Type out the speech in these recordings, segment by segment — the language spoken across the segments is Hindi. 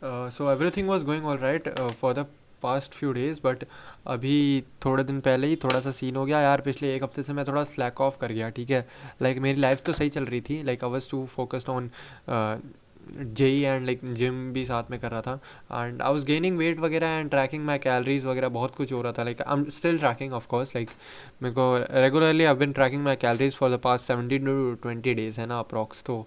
So everything was going all right for the past few days, but अभी थोड़े दिन पहले ही थोड़ा सा सीन हो गया यार। पिछले एक हफ्ते से मैं थोड़ा स्लैक ऑफ कर गया, ठीक है। लाइक मेरी लाइफ तो सही चल रही थी, like I was to focused on JEE and like gym भी साथ में कर रहा था। And I was gaining weight वगैरह एंड ट्रैकिंग माई कैलोरीज वगैरह, बहुत कुछ हो रहा था। Like I am still tracking of course, like मेरे को regularly I been tracking my calories for the past 17 to 20 days है ना, अप्रॉक्स। तो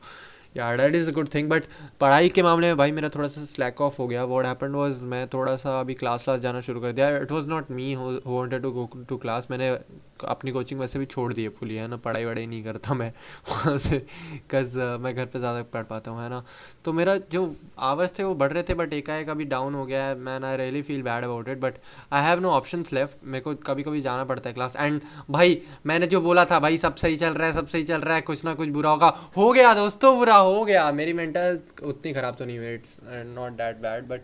यार that is a good thing. But पढ़ाई के मामले में भाई मेरा थोड़ा सा स्लैक ऑफ हो गया। व्हाट हैपेंड वाज, मैं थोड़ा सा अभी क्लास जाना शुरू कर दिया। It was not me who wanted to go to class. मैंने अपनी कोचिंग वैसे भी छोड़ दी है फुली, है ना। पढ़ाई वढ़ाई नहीं करता मैं वहाँ से, बिकॉज मैं घर पे ज़्यादा पढ़ पाता हूँ, है ना। तो मेरा जो आवर्स थे वो बढ़ रहे थे, बट एकाएक अभी डाउन हो गया है। Man I really feel bad about it, but I have no options left. मेरे को कभी कभी जाना पड़ता है क्लास। एंड भाई मैंने जो बोला था भाई सब सही चल रहा है, सब सही चल रहा है, कुछ ना कुछ बुरा होगा, हो गया दोस्तों, बुरा हो गया। मेरी मेंटल उतनी ख़राब तो नहीं हुई, it's not that bad. But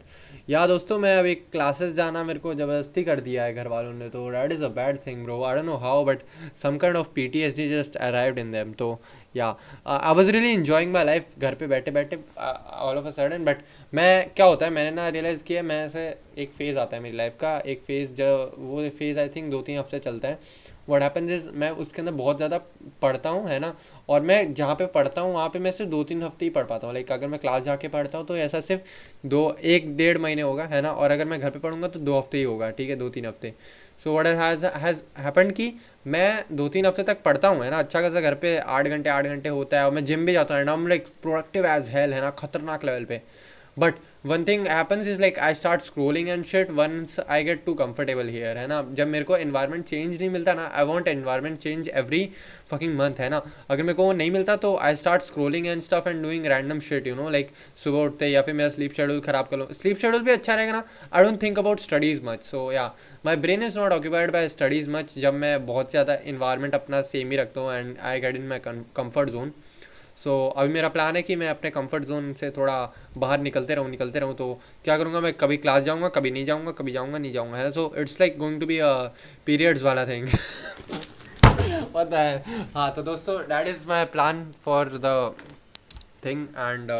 या दोस्तों, मैं अभी क्लासेस जाना मेरे को ज़बरदस्ती कर दिया है घर वालों ने, तो that is a bad thing bro. I don't know how, but some kind of PTSD just arrived in them. तो yeah I was really enjoying my life घर पे बैठे बैठे all of a sudden. But मैं क्या होता है, मैंने ना रियलाइज़ किया, मैं ऐसे एक फ़ेज़ आता है मेरी लाइफ का, एक फ़ेज़ जो वो फ़ेज़ आई थिंक 2-3 हफ्ते चलता है। व्हाट हैपेंस इज़ मैं उसके अंदर बहुत ज़्यादा पढ़ता हूँ, है ना। और मैं जहाँ पे पढ़ता हूँ वहाँ पे मैं सिर्फ 2-3 हफ्ते ही पढ़ पाता हूँ। लाइक अगर मैं क्लास जाके पढ़ता हूँ तो ऐसा सिर्फ 1-1.5 महीने होगा, है ना। और अगर मैं घर पे पढ़ूंगा तो 2 हफ्ते ही होगा, ठीक है, 2-3 हफ्ते। सो व्हाट हैज़ हैपेंड कि मैं 2-3 हफ्ते तक पढ़ता हूँ, है ना, अच्छा खासा। घर पे 8 घंटे होता है, और मैं जिम भी जाता हूँ and I am like productive as hell, है ना, खतरनाक लेवल पे। But one thing happens is like I start scrolling and shit once I get too comfortable here, है ना। जब मेरे को एनवायरनमेंट चेंज नहीं मिलता ना, I want environment change every fucking month, है ना। अगर मेरे को वो नहीं मिलता तो आई start scrolling and stuff and doing random shit, you know, like सुबह उठते या फिर मेरा स्लीप शेड्यूल खराब कर लो। स्लीप शेड्यूल भी अच्छा रहेगा ना, I don't think about studies much. So yeah my brain is not occupied by studies much जब मैं बहुत ज़्यादा इन्वायरमेंट अपना सेम ही रखता हूँ and I get in my comfort zone. So अभी मेरा प्लान है कि मैं अपने कंफर्ट जोन से थोड़ा बाहर निकलते रहूँ। तो क्या करूँगा, मैं कभी क्लास जाऊँगा, कभी नहीं जाऊँगा, कभी जाऊँगा नहीं जाऊँगा, है ना। So it's like going to be a periods वाला थिंग पता है। हाँ तो दोस्तों, that is my plan for the thing. And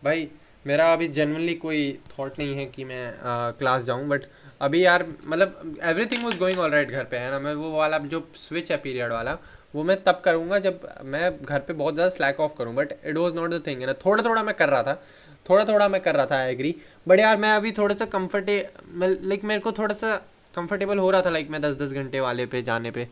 भाई मेरा अभी जनरली कोई थॉट नहीं है कि मैं क्लास जाऊँ। बट अभी यार मतलब everything was going all right घर पे, है ना। मैं वो वाला जो स्विच है पीरियड वाला, वो मैं तब करूँगा जब मैं घर पे बहुत ज़्यादा स्लैक ऑफ करूँ। But it was not the thing, है ना। थोड़ा थोड़ा मैं कर रहा था, थोड़ा थोड़ा मैं कर रहा था, आई एग्री। बट यार मैं अभी थोड़ा सा लाइक मेरे को थोड़ा सा कंफर्टेबल हो रहा था, लाइक मैं 10-10 घंटे वाले पे जाने पे,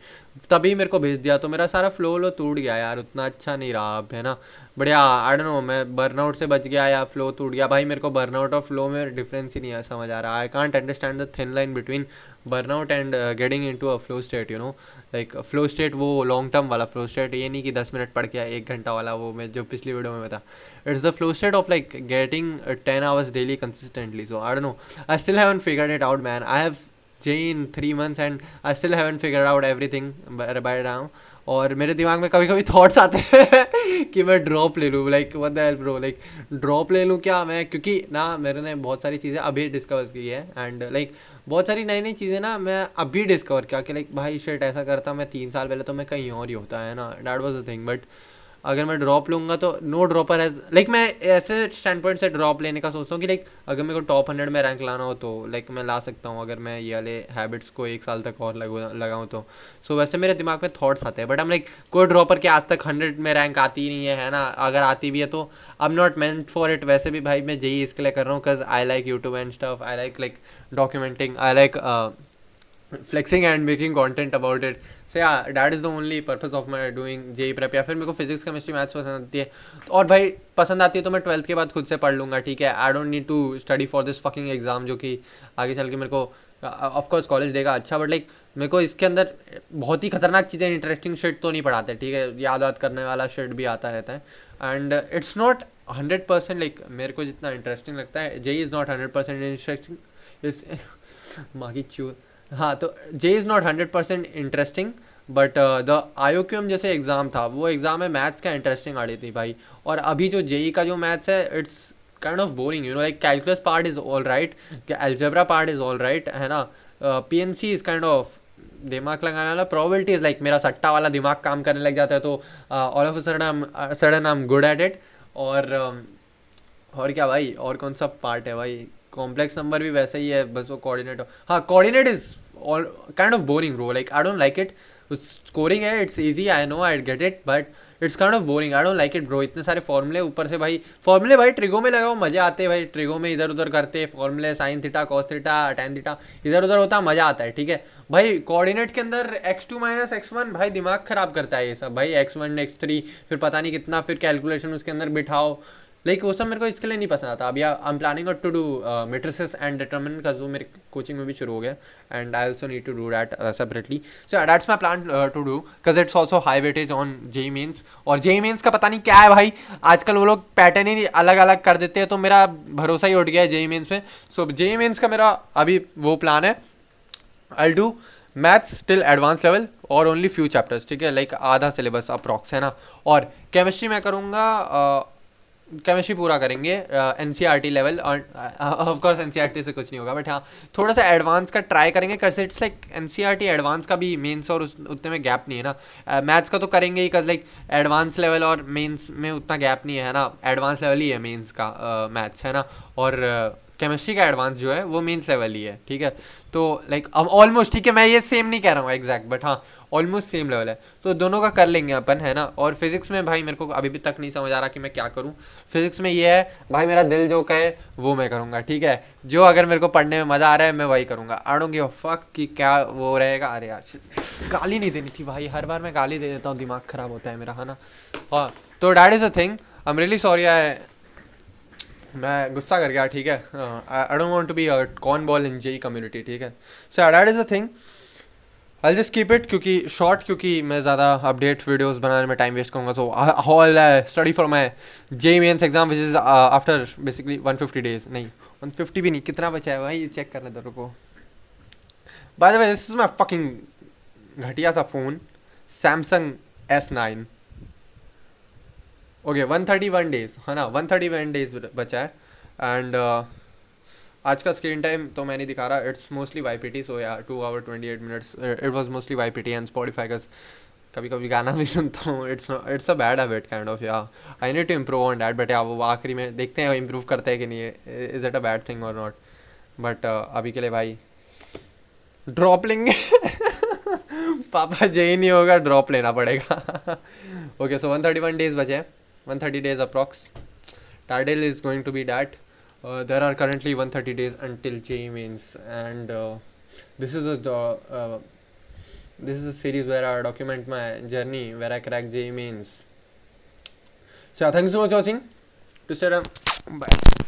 तभी मेरे को भेज दिया तो मेरा सारा फ्लो टूट गया यार। उतना अच्छा नहीं रहा अब, है ना। बढ़िया, आई डोंट नो, मैं बर्नआउट से बच गया या फ्लो टूट गया। भाई मेरे को बर्नआउट और फ्लो में डिफरेंस ही नहीं है समझ आ रहा। I can't understand the thin line between burnout and getting into a flow state, you know. Like flow state वो लॉन्ग टर्म वाला फ्लो स्टेट, ये नहीं कि 10 मिनट पढ़ के 1 घंटा वाला, वो मैं जो पिछली वीडियो में बता। It's the flow state of like getting 10 hours daily consistently. So I don't no, I still haven't figured it out man. I have JEE in 3 months and I still haven't figured out everything by now. और मेरे दिमाग में कभी कभी थॉट्स आते हैं कि मैं ड्रॉप ले लूँ, like what the hell bro, like drop ले लूँ क्या मैं, क्योंकि ना मेरे ने बहुत सारी चीज़ें अभी डिस्कवर की है। एंड लाइक बहुत सारी नई नई चीज़ें ना मैं अभी डिस्कवर किया कि लाइक भाई शिट, ऐसा करता मैं 3 साल पहले तो मैं कहीं और ही होता, है ना। That was the thing. But अगर मैं ड्रॉप लूँगा तो नो ड्रॉपर एज, लाइक मैं ऐसे स्टैंड पॉइंट से ड्रॉप लेने का सोचता हूँ कि लाइक अगर मेरे को टॉप 100 में रैंक लाना हो तो लाइक मैं ला सकता हूँ, अगर मैं ये वाले हैबिट्स को 1 साल तक और लगाऊँ तो। सो वैसे मेरे दिमाग में थॉट्स आते हैं, बट हम लाइक कोई ड्रॉपर के आज तक 100 में रैंक आती ही नहीं है ना। अगर आती भी है तो I am not meant for it. वैसे भी भाई मैं JEE इसके लिए कर रहा हूँ because I like YouTube and stuff, I like documenting, I like flexing and making content about it. So yeah that is the only purpose of my doing JEE prep. या फिर मेरे को फिजिक्स केमिस्ट्री मैथ्स पसंद आती है, और भाई पसंद आती है तो मैं 12th के बाद खुद से पढ़ लूँगा, ठीक है। I don't need to study for this fucking exam, जो कि आगे चल के मेरे को ऑफकोर्स कॉलेज देगा अच्छा, बट लाइक मेरे को इसके अंदर बहुत ही खतरनाक चीज़ें, इंटरेस्टिंग शिट तो नहीं पढ़ाते, ठीक है। याद वाद करने वाला शिट भी आता रहता है एंड इट्स नॉट 100%, लाइक मेरे को जितना इंटरेस्टिंग लगता है JEE इज़ नॉट 100% इंटरेस्टिंग इस माँ की चू। हाँ तो JEE is not 100% interesting, but the IOQM जैसे एग्ज़ाम था, वो एग्ज़ाम है मैथ्स का, इंटरेस्टिंग आ रही थी भाई। और अभी जो JEE का जो मैथ्स है, it's kind of boring, you know. Like calculus part is all right, algebra part is all right, है ना। PNC इज़ काइंड ऑफ दिमाग लगाने वाला, प्रोबेबिलिटी इज़ लाइक मेरा सट्टा वाला दिमाग काम करने लग जाता है, तो all of a sudden I am good at it. और और क्या भाई, और कौन सा पार्ट है भाई, कॉम्प्लेक्स नंबर भी वैसा ही है, बस वो कोऑर्डिनेट, हाँ coordinate is all kind of boring bro, like I don't like it. Scoring है, it's easy, I know, I get it, but it's kind of boring, I don't like it bro. इतने सारे फॉर्मूले ऊपर से भाई, फॉर्मूले भाई ट्रिगो में लगाओ मजा आते हैं भाई, ट्रिगो में इधर उधर करते फॉर्मूले, sine theta cos theta tan theta, इधर उधर होता मजा आता है, ठीक है भाई। कोऑर्डिनेट के अंदर x2 माइनस x1 भाई दिमाग खराब करता है ये सब भाई, x1 x3 फिर पता नहीं कितना, फिर कैलकुलेशन उसके अंदर बिठाओ, लाइक वो सब मेरे को इसके लिए नहीं पसंद आता। अभी I am planning to do matrices and determinant का जो मेरे कोचिंग में भी शुरू हो गया, and I also need to do that separately. So that's my plan to do, because it's also high weightage on JEE Mains. और जेई मेन्स का पता नहीं क्या है भाई, आजकल वो लोग पैटर्न ही अलग अलग कर देते हैं, तो मेरा भरोसा ही उठ गया है जेई मेन्स पे। सो जेई मेन्स का मेरा अभी वो प्लान है, I do maths till advance level और ओनली फ्यू चैप्टर्स, ठीक है, लाइक आधा सिलेबस अप्रॉक्स है ना। और केमिस्ट्री मैं करूँगा, केमिस्ट्री पूरा करेंगे N C R T level, और of course N C R T से कुछ नहीं होगा, बट हाँ थोड़ा सा एडवांस का ट्राई करेंगे, कैसे it's like N C R T advance का भी मेंस और उतने में गैप नहीं है ना। मैथ्स का तो करेंगे ही, कज लाइक एडवांस लेवल और मेंस में उतना गैप नहीं है ना, एडवांस लेवल ही है मेंस का मैथ्स है ना, और केमिस्ट्री का एडवांस जो है वो मेंस लेवल ही है, ठीक है। तो लाइक अब ऑलमोस्ट, ठीक है, मैं ये सेम नहीं कह रहा हूँ एग्जैक्ट, बट हाँ ऑलमोस्ट सेम लेवल है, तो दोनों का कर लेंगे अपन, है ना। और फिजिक्स में भाई मेरे को अभी भी तक नहीं समझ आ रहा कि मैं क्या करूँ। फिजिक्स में ये है भाई, मेरा दिल जो कहे वो मैं करूँगा, ठीक है, जो अगर मेरे को पढ़ने में मज़ा आ रहा है मैं वही करूँगा। I don't give a fuck कि क्या वो रहेगा। अरे यार गाली नहीं देनी थी भाई, हर बार मैं गाली दे देता हूँ, दिमाग ख़राब होता है मेरा, है ना। हाँ तो that is a thing, I am really sorry, मैं गुस्सा कर गया, ठीक है। I don't want to be a corn ball in JEE community, ठीक है। So that is a thing, I just keep it क्योंकि शॉर्ट, क्योंकि मैं ज़्यादा अपडेट वीडियोस बनाने में टाइम वेस्ट करूँगा। So whole study for my JEE Mains exam which is after basically 150 days, नहीं 150 भी नहीं, कितना बचा है भाई चेक करने दो रुको। By the way this is my fucking घटिया सा phone, Samsung S9। Okay 131 days, है ना, 131 डेज बचा है। एंड आज का स्क्रीन टाइम तो मैं नहीं दिखा रहा, इट्स मोस्टली YPT, सो या 2 hours 28 minutes, it was mostly YPT and Spotify, का कभी कभी गाना भी सुनता हूँ, it's a bad habit kind of, yeah I need to improve on that, but yeah वो आखिरी में देखते हैं इम्प्रूव करते हैं कि नहीं, is it a bad thing और नॉट। बट अभी के लिए भाई ड्रॉप लेंगे पापा जेई नहीं होगा, ड्रॉप लेना पड़ेगा ओके सो 131 डेज बचे हैं, 130 days approx. Tardale is going to be that. There are currently 130 days until JEE mains, and this is this is a series where I document my journey where I crack JEE mains. So yeah, thank you so much for watching. To stay, bye.